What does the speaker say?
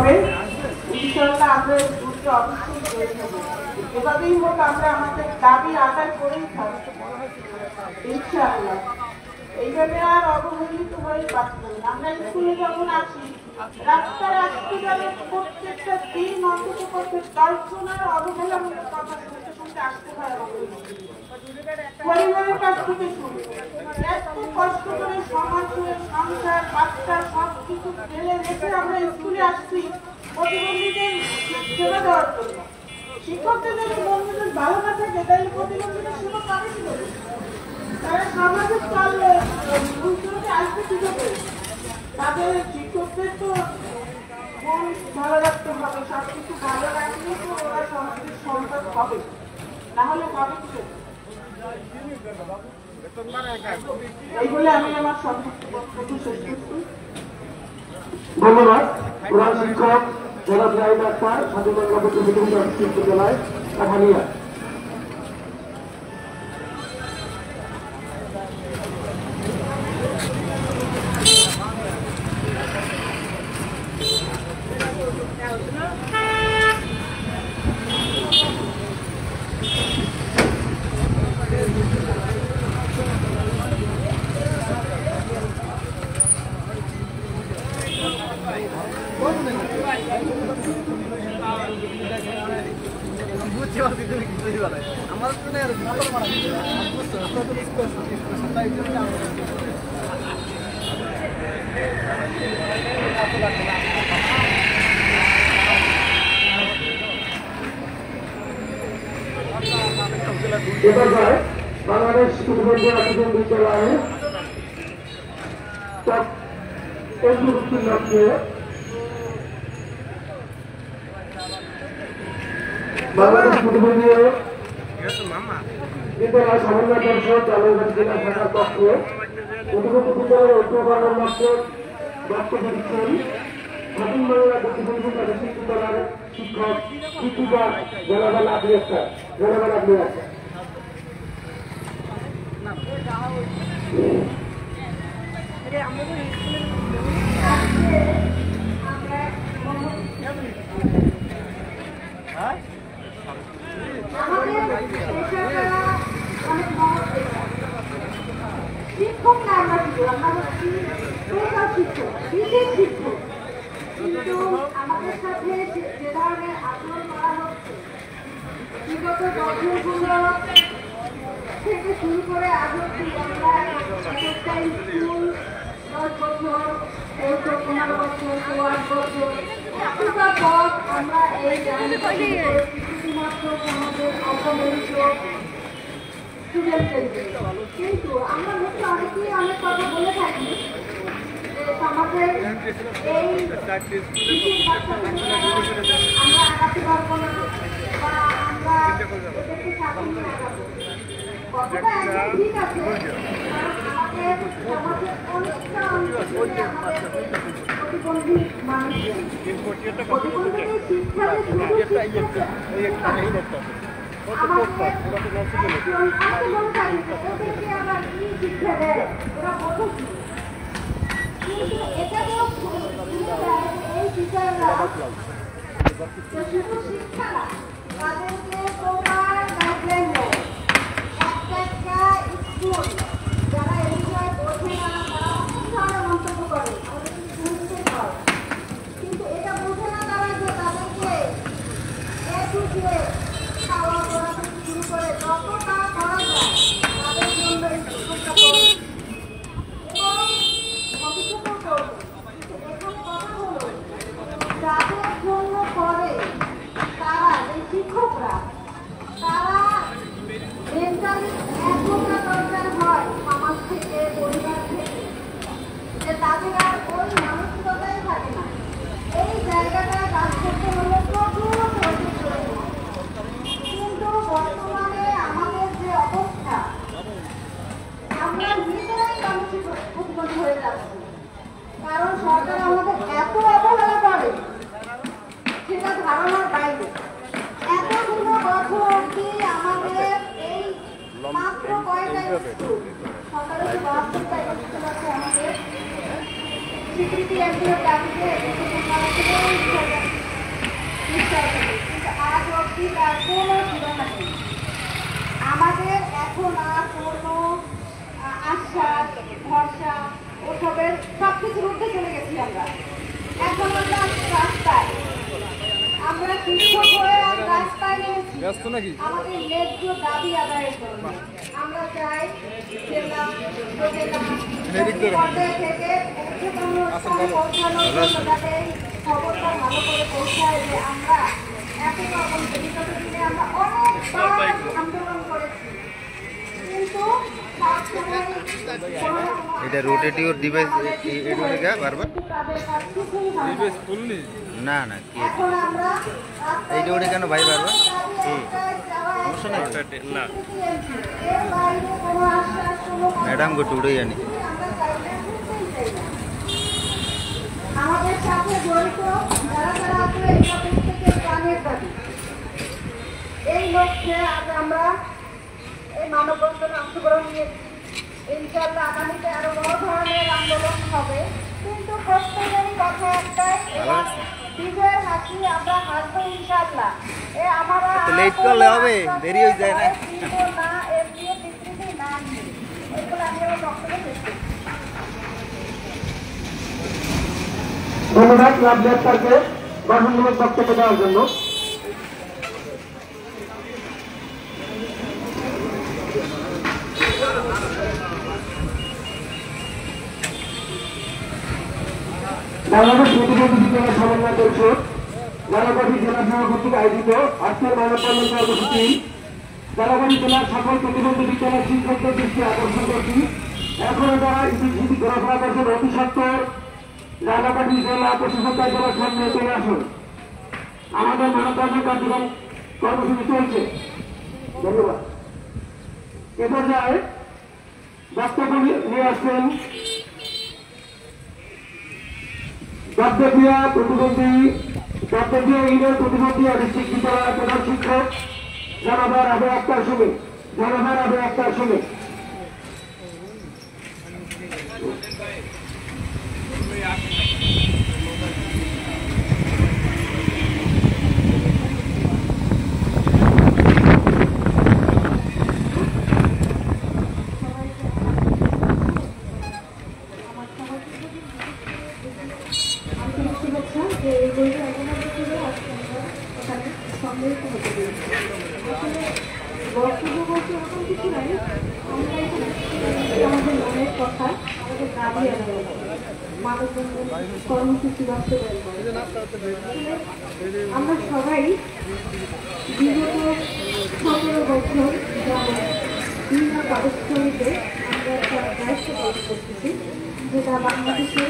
হবে ইনশাআল্লাহ আমরা দ্রুত অবশ্যই করে নেব। এভাবেই হোক আমরা আমাদের দাবি আদায় করেই থাকবো ইনশাআল্লাহ। এইভাবে আর অবহেলিত হয়ে পারবেন। আমরা স্কুলে যখন আসি রাস্তায় আসতে গেলে প্রত্যেকটা দিন অন্তত করতে 10 জনের অবহেলামূলক কথা শুনতে শুনতে আসতে হয়। পরিবারের কাছ থেকে শুনি এত কষ্ট করে সমাজ সংসার বাচ্চা সব কিছু ফেলে রেখে আমরা স্কুলে আসছি প্রতিবন্ধীদের সেবা দেওয়ার জন্য। শিক্ষকদের যদি বন্ধুদের ভালো না থাকে তাহলে প্রতিবন্ধীদের সেবা পাবে কি করে? তারা সমাজে চললে আসবে কি করে? তাদের শিক্ষকদের তো মন ভালো রাখতে হবে, সবকিছু ভালো রাখলে তো ওরা সমাজের সন্তান হবে, না হলে হবে কি করে? এই বলে আমি আমার বক্তব্য শেষ করছি। ধন্যবাদ। প্রধান শিক্ষক জনাব রাহিম আক্তার, স্বাধীনতা বিশ্ববিদ্যালয় কাঠালিয়া। বাংলাদেশ প্রতিবন্ধী আবেদন বিদ্যালয়ে অন্তর্ভুক্তির লক্ষ্যে বাংলাদেশ প্রতিবন্ধী বিদ্যালয় সমন্বয় পরিষদ জালালগঞ্জ জেলা শাখার পক্ষে প্রতিবন্ধী বিদ্যালয়ের অধ্যয়নের লক্ষ্যে বক্তব্য দিচ্ছেন স্বাধীন বাংলা প্রতিবন্ধী প্রাদেশিক বিদ্যালয়ের শিক্ষক শিক্ষিকা জনাব আবু আক্তার। জনাব আবু আক্তার। শিক্ষক না আমরা হচ্ছি শিক্ষক, বিশেষ শিক্ষক। কিন্তু আমাদের সাথে যে ধরনের আচরণ করা হচ্ছে বিগত বছরগুলো থেকে শুরু করে আজ অব্দি আমরা একটা স্কুল 10 বছর, 15 বছর, 8 বছর এতটা পথ আমরা এই শুধুমাত্র আমাদের অবহেলিত কিন্তু আমরা হচ্ছে অনেকেই অনেক কথা বলে থাকি যে সমাজের এই আমরা আগাতে পারবো না বা আমরা এদেরকে সাথে নিয়ে আগাবো। কথাটা একদম ঠিক আছে, আমাদের সমাজের অনেকটা অঞ্চলে আমাদের প্রতিবন্ধী মানুষ, প্রতিবন্ধীদের শিক্ষা শিক্ষা দেয় ওরা কত, কিন্তু এটাকেও এই টিচাররা শুধু শিক্ষা না, তাদেরকে প্রকার গাইডলাইন দেয়। একটা স্কুল যারা এই বিষয়ে বোঝে না তারা অনেক ধরনের মন্তব্য করে, শুনতে হয়, কিন্তু এটা বোঝে না তারা যে তাদেরকে খাওয়া পড়া থেকে শুরু করে যতটা করা যায় তাদের জন্য এই সুযোগটা করে এবং ভবিষ্যতেও করবে। কিন্তু এখানে কথা হলো যাদের জন্য করে তারা এই শিক্ষকরা তারা মেন্টালি এতটা দরকার হয় সমাজ থেকে, পরিবার থেকে, যে তাদের আর ওই মানসিকতাই থাকে না। এই জায়গাটায় কাজ করতে হলে প্রচুর কিন্তু বর্তমানে আমাদের যে অবস্থা আমরা নিজেরাই মানসিক প্রতিবন্ধী হয়ে যাচ্ছি, কারণ সরকার আমাদের এত অবহেলা করে সেটা ধারণার বাইরে। এতগুলো অতীত আর কোনো তুলনা নেই। আমাদের এখন আর কোনো আশ্বাস ভরসা ওসবের সব কিছুর ঊর্ধ্বে চলে গেছি আমরা। এখন আমরা রাস্তায়, আমরা শিক্ষক হয়ে আর রাস্তায় নেমেছি আমাদের ন্যায্য দাবি আদায়ের জন্য। আমরা চাই জেলা উপজেলা পর্যায় থেকে ঊর্ধ্বতন স্তরে পৌঁছানোর জন্য যাতে এই খবরটা ভালো করে পৌঁছায় যে আমরা একই রকম বিগত দিনে আমরা অনেকবার আন্দোলন করেছি, কিন্তু এটা রোটেটিভ ডিভাইস এটা বারবার না না কি এইটা ওটা কেন ভাই বারবার সমস্যা নেই না ম্যাডাম গোটে উড়ে জানি আমাদের সাথে জড়িত যারা যারা আছে এই টপিক থেকে প্রাণের দাবি, এই লক্ষ্যে আজ আমরা এই মানববন্ধনে অংশগ্রহণ নিয়েছি। ইনশাআল্লাহ আগামীতে আরো বড় ধরনের আন্দোলন হবে, কিন্তু প্রত্যেকেরই কথা একটাই, বিজয়ের হাসি আমরা হাসবো ইনশাআল্লাহ। আমরা লেট করলে হবে, দেরি হয়ে যায় না। না এর দিয়ে বিবৃতি না নিই, এগুলো আমি আমার বক্তব্য শেষ করছি। ধন্যবাদ রাজ্জাক স্যারকে গঠনমূলক বক্তব্য দেওয়ার জন্য। বাংলাদেশ প্রতিবন্ধী বিদ্যালয় সমন্বয় পরিষদ লালবাড়ী জেলা শাখা কর্তৃক আয়োজিত আজকের মানববন্ধন কর্মসূচি লালবাড়ী জেলার সকল প্রতিবন্ধী বিদ্যালয় শিক্ষকদের দৃষ্টি আকর্ষণ করছি। এখনো যারা ইতিহাস ঘোরাফেরা করছেন অতি সত্ত্বর লালবাড়ী জেলা প্রশাসন কার্যালয়ের সামনে চলে আসুন। আমাদের মানববন্ধন কার্যক্রম কর্মসূচি চলছে। ধন্যবাদ। এ পর্যায়ে বক্তব্য নিয়ে আসছেন দত্তবিয়া ইউনিয়ন প্রতিবন্ধী ও ডিস্ট্রিক্ট বিদ্যালয়ের প্রধান শিক্ষক জনাব আবু আক্তার সুমিত। যে এই বইটা এখন ছিল এখানে সম্মিলিত হতে পেরেছি। আসলে বক্তব্য বলতে এরকম কিছু নাই, আমরা এখানে আমাদের মনের কথা, আমাদের দাবি আদায় মানববন্ধন কর্মসূচি বাস্তবায়ন করে। আমরা সবাই বিগত 17 বছর বিভিন্ন পারস্পরিকে আমরা একটা দায়িত্ব পালন করতেছি, যেটা বাংলাদেশের